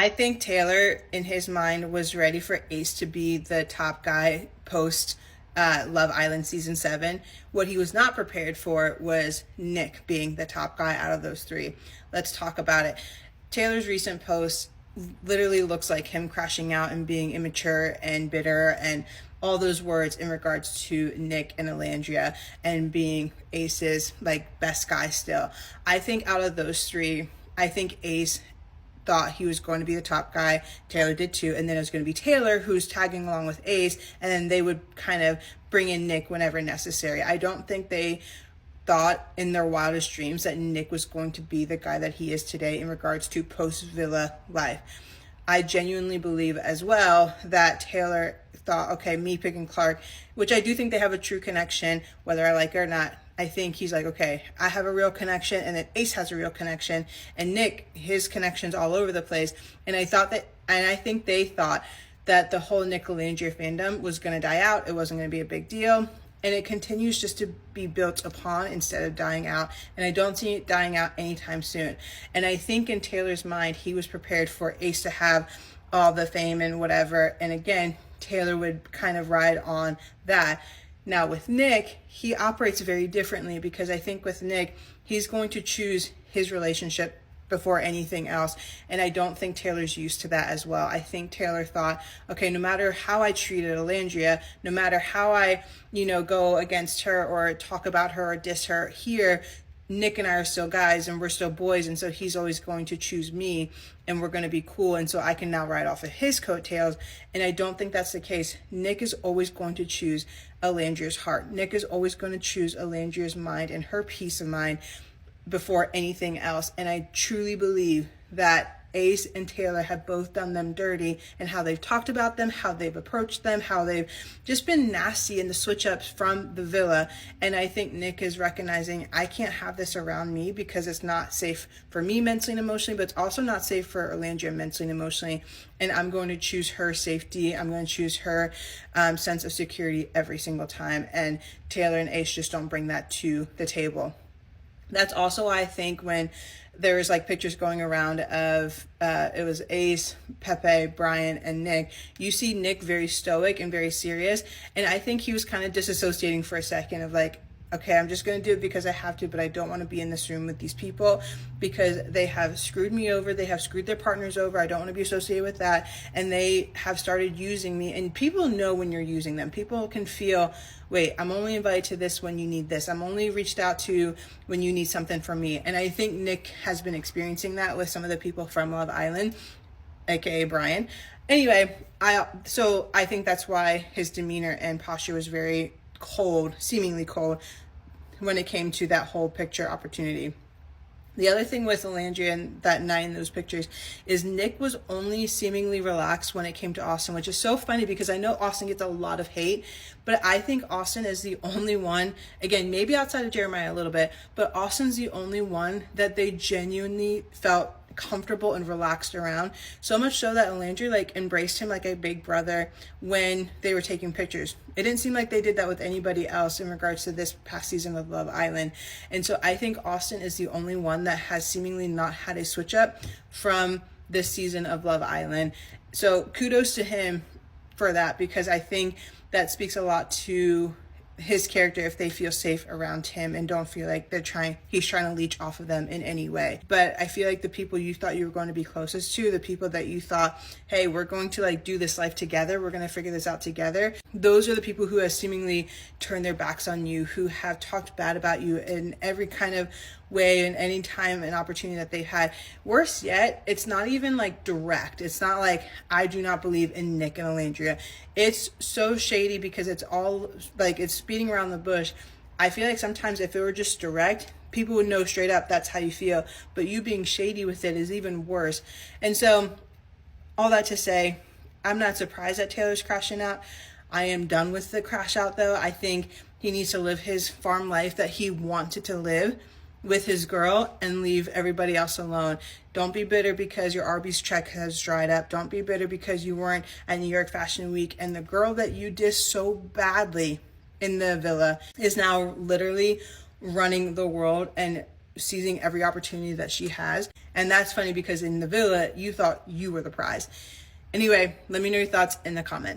I think Taylor, in his mind, was ready for Ace to be the top guy post Love Island season 7. What he was not prepared for was Nic being the top guy out of those three. Let's talk about it. Taylor's recent post literally looks like him crashing out and being immature and bitter and all those words in regards to Nic and Olandria and being Ace's like best guy still. I think out of those three, I think Ace thought he was going to be the top guy. Taylor did too. And then it was going to be Taylor who's tagging along with Ace. And then they would kind of bring in Nic whenever necessary. I don't think they thought in their wildest dreams that Nic was going to be the guy that he is today in regards to post-Villa life. I genuinely believe as well that Taylor thought, okay, me picking Clark, which I do think they have a true connection, whether I like it or not. I think he's like, okay, I have a real connection, and then Ace has a real connection, and Nic, his connection's all over the place. And I think they thought that the whole Nic Olandria fandom was going to die out. It wasn't going to be a big deal. And it continues just to be built upon instead of dying out. And I don't see it dying out anytime soon. And I think in Taylor's mind, he was prepared for Ace to have all the fame and whatever. And again, Taylor would kind of ride on that. Now with Nic, he operates very differently because I think with Nic, he's going to choose his relationship before anything else. And I don't think Taylor's used to that as well. I think Taylor thought, okay, no matter how I treated Olandria, no matter how I, go against her or talk about her or diss her here, Nic and I are still guys and we're still boys. And so he's always going to choose me and we're going to be cool. And so I can now ride off of his coattails. And I don't think that's the case. Nic is always going to choose Olandria's heart. Nic is always going to choose Olandria's mind and her peace of mind before anything else. And I truly believe that Ace and Taylor have both done them dirty and how they've talked about them, how they've approached them, how they've just been nasty in the switch ups from the villa. And I think Nic is recognizing I can't have this around me because it's not safe for me mentally and emotionally, but it's also not safe for Olandria mentally and emotionally. And I'm going to choose her safety. I'm going to choose her sense of security every single time. And Taylor and Ace just don't bring that to the table. That's also why I think when there was like pictures going around of it was Ace, Pepe, Brian, and Nic, you see Nic very stoic and very serious. And I think he was kind of disassociating for a second of like, okay, I'm just going to do it because I have to, but I don't want to be in this room with these people because they have screwed me over. They have screwed their partners over. I don't want to be associated with that. And they have started using me. And people know when you're using them. People can feel, wait, I'm only invited to this when you need this. I'm only reached out to when you need something from me. And I think Nic has been experiencing that with some of the people from Love Island, aka Brian. Anyway, I think that's why his demeanor and posture was very cold, seemingly cold, when it came to that whole picture opportunity. The other thing with Olandria and that night in those pictures is Nic was only seemingly relaxed when it came to Austin, which is so funny because I know Austin gets a lot of hate, but I think Austin is the only one, again, maybe outside of Jeremiah a little bit, but Austin's the only one that they genuinely felt comfortable and relaxed around, so much so that Olandria like embraced him like a big brother when they were taking pictures. It didn't seem like they did that with anybody else in regards to this past season of Love Island. And so I think Austin is the only one that has seemingly not had a switch up from this season of Love Island. So kudos to him for that, because I think that speaks a lot to his character if they feel safe around him and don't feel like he's trying to leech off of them in any way. But I feel like the people you thought you were going to be closest to, the people that you thought, hey, we're going to like do this life together, we're going to figure this out together, those are the people who have seemingly turned their backs on you, who have talked bad about you in every kind of way and any time and opportunity that they've had. Worse yet, it's not even like direct. It's not like I do not believe in Nic and Olandria. It's so shady because it's all like it's beating around the bush. I feel like sometimes if it were just direct, people would know straight up that's how you feel, but you being shady with it is even worse. And so all that to say, I'm not surprised that Taylor's crashing out. I am done with the crash out though. I think he needs to live his farm life that he wanted to live with his girl and leave everybody else alone. Don't be bitter because your Arby's check has dried up. Don't be bitter because you weren't at New York Fashion Week and the girl that you dissed so badly in the villa is now literally running the world and seizing every opportunity that she has. And that's funny because in the villa, you thought you were the prize. Anyway, let me know your thoughts in the comments.